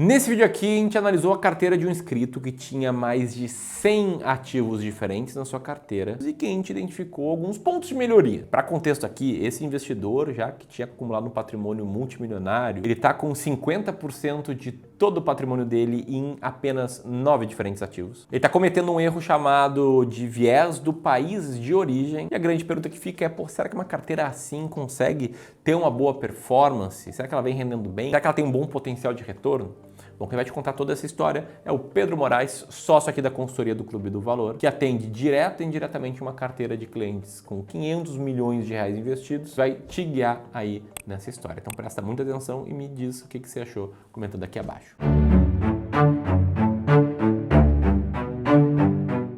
Nesse vídeo aqui a gente analisou a carteira de um inscrito que tinha mais de 100 ativos diferentes na sua carteira e que a gente identificou alguns pontos de melhoria. Para contexto aqui, esse investidor, já que tinha acumulado um patrimônio multimilionário, ele está com 50% de todo o patrimônio dele em apenas 9 diferentes ativos. Ele está cometendo um erro chamado de viés do país de origem. E a grande pergunta que fica é, pô, será que uma carteira assim consegue ter uma boa performance? Será que ela vem rendendo bem? Será que ela tem um bom potencial de retorno? Bom, quem vai te contar toda essa história é o Pedro Moraes, sócio aqui da consultoria do Clube do Valor, que atende direto e indiretamente uma carteira de clientes com 500 milhões de reais investidos, vai te guiar aí nessa história. Então presta muita atenção e me diz o que você achou comentando aqui abaixo.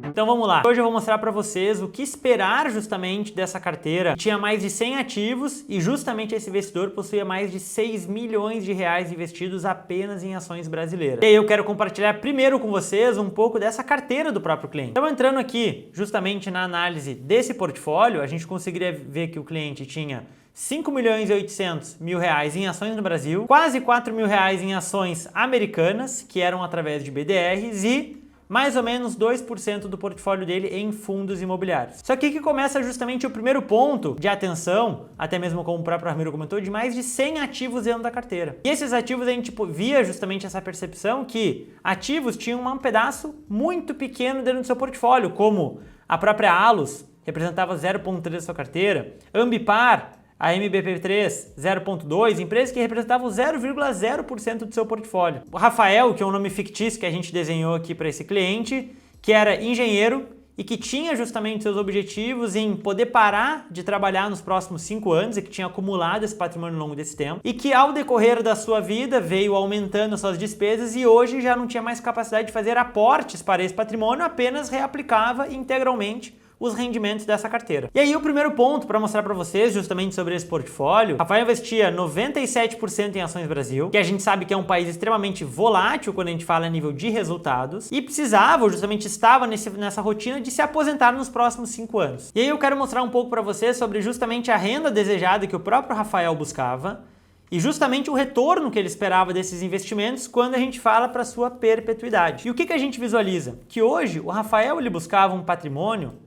Então vamos lá. Hoje eu vou mostrar para vocês o que esperar justamente dessa carteira. Tinha mais de 100 ativos e justamente esse investidor possuía mais de 6 milhões de reais investidos apenas em ações brasileiras. E aí eu quero compartilhar primeiro com vocês um pouco dessa carteira do próprio cliente. Então entrando aqui justamente na análise desse portfólio, a gente conseguiria ver que o cliente tinha 5 milhões e 800 mil reais em ações no Brasil, quase 4 mil reais em ações americanas, que eram através de BDRs e mais ou menos 2% do portfólio dele em fundos imobiliários. Só que aqui começa justamente o primeiro ponto de atenção, até mesmo como o próprio Ramiro comentou, de mais de 100 ativos dentro da carteira. E esses ativos a gente via justamente essa percepção que ativos tinham um pedaço muito pequeno dentro do seu portfólio, como a própria Allos representava 0,3% da sua carteira, Ambipar, a MBP3 0,2%, empresas que representavam 0,0% do seu portfólio. O Rafael, que é um nome fictício que a gente desenhou aqui para esse cliente, que era engenheiro e que tinha justamente seus objetivos em poder parar de trabalhar nos próximos 5 anos e que tinha acumulado esse patrimônio ao longo desse tempo e que ao decorrer da sua vida veio aumentando suas despesas e hoje já não tinha mais capacidade de fazer aportes para esse patrimônio, apenas reaplicava integralmente os rendimentos dessa carteira. E aí o primeiro ponto para mostrar para vocês justamente sobre esse portfólio, Rafael investia 97% em ações Brasil, que a gente sabe que é um país extremamente volátil quando a gente fala a nível de resultados, e precisava, justamente estava nessa rotina de se aposentar nos próximos 5 anos. E aí eu quero mostrar um pouco para vocês sobre justamente a renda desejada que o próprio Rafael buscava, e justamente o retorno que ele esperava desses investimentos quando a gente fala para sua perpetuidade. E o que a gente visualiza? Que hoje o Rafael ele buscava um patrimônio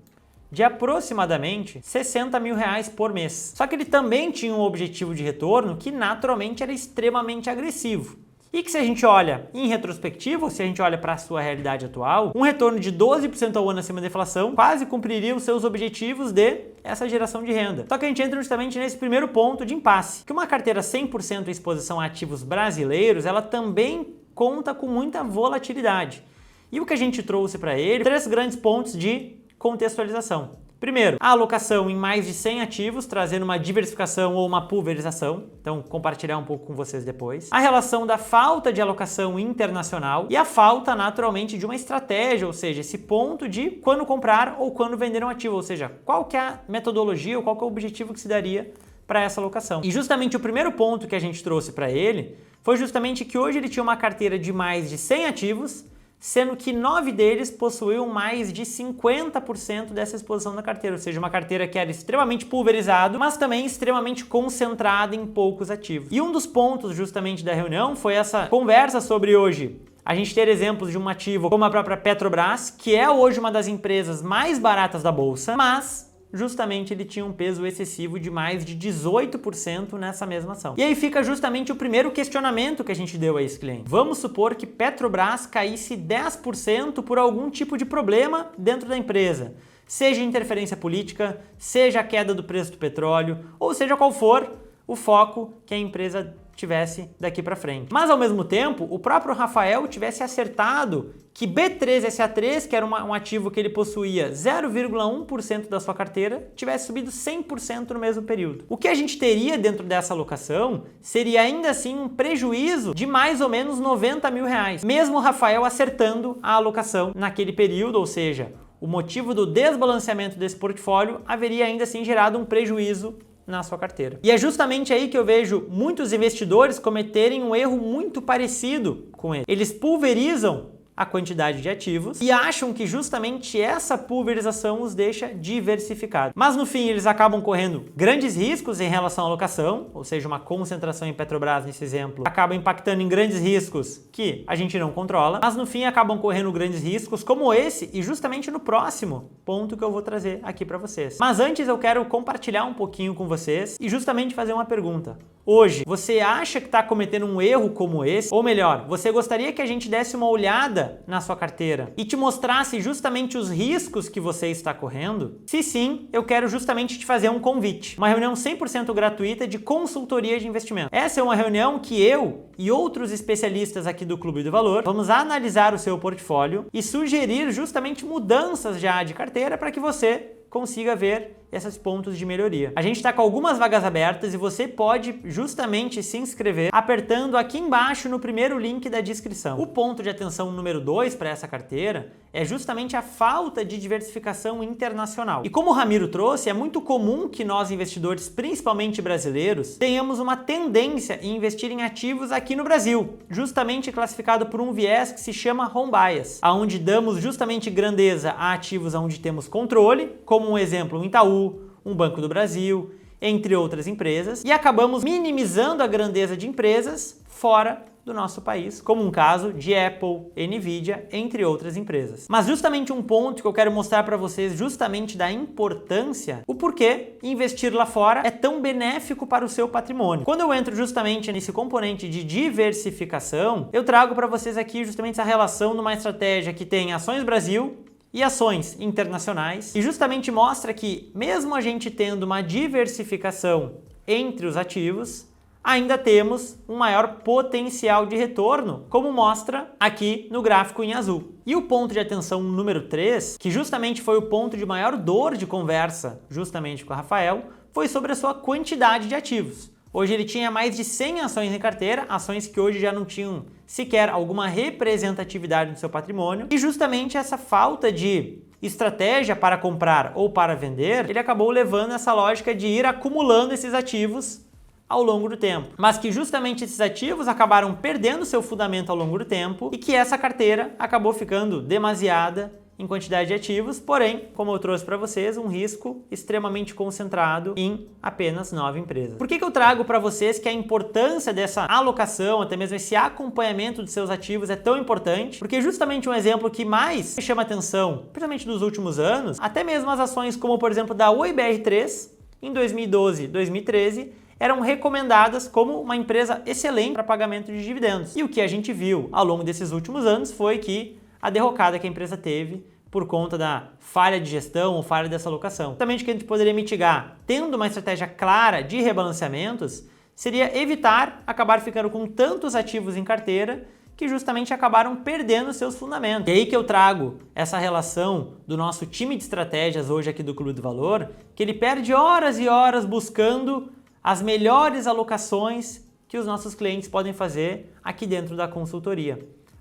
de aproximadamente 60 mil reais por mês. Só que ele também tinha um objetivo de retorno que naturalmente era extremamente agressivo. E que se a gente olha em retrospectivo, se a gente olha para a sua realidade atual, um retorno de 12% ao ano acima da inflação quase cumpriria os seus objetivos de essa geração de renda. Só que a gente entra justamente nesse primeiro ponto de impasse, que uma carteira 100% em exposição a ativos brasileiros, ela também conta com muita volatilidade. E o que a gente trouxe para ele, 3 grandes pontos de contextualização. Primeiro, a alocação em mais de 100 ativos, trazendo uma diversificação ou uma pulverização. Então, compartilhar um pouco com vocês depois. A relação da falta de alocação internacional e a falta, naturalmente, de uma estratégia, ou seja, esse ponto de quando comprar ou quando vender um ativo, ou seja, qual que é a metodologia ou qual que é o objetivo que se daria para essa alocação. E justamente o primeiro ponto que a gente trouxe para ele foi justamente que hoje ele tinha uma carteira de mais de 100 ativos, sendo que 9 deles possuíam mais de 50% dessa exposição na carteira, ou seja, uma carteira que era extremamente pulverizada, mas também extremamente concentrada em poucos ativos. E um dos pontos justamente da reunião foi essa conversa sobre hoje a gente ter exemplos de um ativo como a própria Petrobras, que é hoje uma das empresas mais baratas da bolsa, mas justamente ele tinha um peso excessivo de mais de 18% nessa mesma ação. E aí fica justamente o primeiro questionamento que a gente deu a esse cliente. Vamos supor que Petrobras caísse 10% por algum tipo de problema dentro da empresa, seja interferência política, seja a queda do preço do petróleo, ou seja qual for o foco que a empresa tivesse daqui para frente. Mas ao mesmo tempo, o próprio Rafael tivesse acertado que B3SA3, que era um ativo que ele possuía 0,1% da sua carteira, tivesse subido 100% no mesmo período. O que a gente teria dentro dessa alocação seria ainda assim um prejuízo de mais ou menos 90 mil reais, mesmo o Rafael acertando a alocação naquele período, ou seja, o motivo do desbalanceamento desse portfólio haveria ainda assim gerado um prejuízo na sua carteira. E é justamente aí que eu vejo muitos investidores cometerem um erro muito parecido com ele. Eles pulverizam a quantidade de ativos e acham que justamente essa pulverização os deixa diversificados. Mas no fim eles acabam correndo grandes riscos em relação à alocação, ou seja, uma concentração em Petrobras nesse exemplo acaba impactando em grandes riscos que a gente não controla, mas no fim acabam correndo grandes riscos como esse e justamente no próximo ponto que eu vou trazer aqui para vocês. Mas antes eu quero compartilhar um pouquinho com vocês e justamente fazer uma pergunta. Hoje, você acha que está cometendo um erro como esse? Ou melhor, você gostaria que a gente desse uma olhada na sua carteira e te mostrasse justamente os riscos que você está correndo? Se sim, eu quero justamente te fazer um convite. Uma reunião 100% gratuita de consultoria de investimento. Essa é uma reunião que eu e outros especialistas aqui do Clube do Valor vamos analisar o seu portfólio e sugerir justamente mudanças já de carteira para que você consiga ver esses pontos de melhoria. A gente está com algumas vagas abertas e você pode justamente se inscrever apertando aqui embaixo no primeiro link da descrição. O ponto de atenção número 2 para essa carteira é justamente a falta de diversificação internacional. E como o Ramiro trouxe, é muito comum que nós investidores, principalmente brasileiros, tenhamos uma tendência em investir em ativos aqui no Brasil, justamente classificado por um viés que se chama home bias, onde damos justamente grandeza a ativos onde temos controle, como um exemplo, um Itaú, um Banco do Brasil, entre outras empresas, e acabamos minimizando a grandeza de empresas fora do nosso país, como um caso de Apple, Nvidia, entre outras empresas. Mas justamente um ponto que eu quero mostrar para vocês justamente da importância, o porquê investir lá fora é tão benéfico para o seu patrimônio. Quando eu entro justamente nesse componente de diversificação, eu trago para vocês aqui justamente essa relação numa estratégia que tem ações Brasil e ações internacionais, e justamente mostra que mesmo a gente tendo uma diversificação entre os ativos, ainda temos um maior potencial de retorno, como mostra aqui no gráfico em azul. E o ponto de atenção número 3, que justamente foi o ponto de maior dor de conversa justamente com o Rafael, foi sobre a sua quantidade de ativos. Hoje ele tinha mais de 100 ações em carteira, ações que hoje já não tinham sequer alguma representatividade no seu patrimônio, e justamente essa falta de estratégia para comprar ou para vender, ele acabou levando essa lógica de ir acumulando esses ativos ao longo do tempo, mas que justamente esses ativos acabaram perdendo seu fundamento ao longo do tempo e que essa carteira acabou ficando demasiada em quantidade de ativos, porém, como eu trouxe para vocês, um risco extremamente concentrado em apenas 9 empresas. Por que eu trago para vocês que a importância dessa alocação, até mesmo esse acompanhamento dos seus ativos é tão importante? Porque justamente um exemplo que mais me chama atenção, principalmente nos últimos anos, até mesmo as ações como, por exemplo, da Oi BR3, em 2012, 2013, eram recomendadas como uma empresa excelente para pagamento de dividendos. E o que a gente viu ao longo desses últimos anos foi que a derrocada que a empresa teve por conta da falha de gestão ou falha dessa alocação. Justamente o que a gente poderia mitigar, tendo uma estratégia clara de rebalanceamentos, seria evitar acabar ficando com tantos ativos em carteira que justamente acabaram perdendo seus fundamentos. E aí que eu trago essa relação do nosso time de estratégias hoje aqui do Clube do Valor, que ele perde horas e horas buscando as melhores alocações que os nossos clientes podem fazer aqui dentro da consultoria.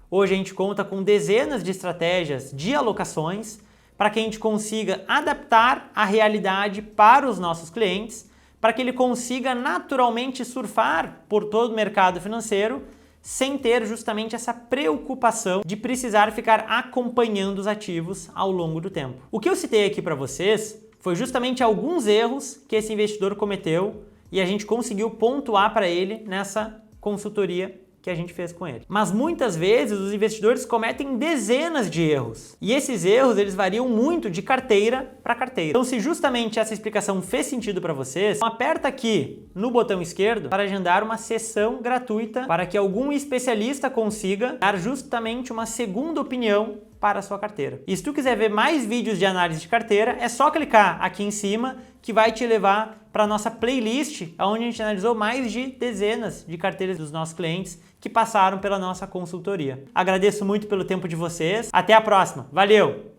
Hoje a gente conta com dezenas de estratégias de alocações para que a gente consiga adaptar a realidade para os nossos clientes, para que ele consiga naturalmente surfar por todo o mercado financeiro sem ter justamente essa preocupação de precisar ficar acompanhando os ativos ao longo do tempo. O que eu citei aqui para vocês foi justamente alguns erros que esse investidor cometeu e a gente conseguiu pontuar para ele nessa consultoria que a gente fez com ele. Mas muitas vezes os investidores cometem dezenas de erros. E esses erros, eles variam muito de carteira para carteira. Então, se justamente essa explicação fez sentido para vocês, aperta aqui no botão esquerdo para agendar uma sessão gratuita para que algum especialista consiga dar justamente uma segunda opinião para a sua carteira. E se tu quiser ver mais vídeos de análise de carteira, é só clicar aqui em cima que vai te levar para a nossa playlist, onde a gente analisou mais de dezenas de carteiras dos nossos clientes que passaram pela nossa consultoria. Agradeço muito pelo tempo de vocês. Até a próxima. Valeu!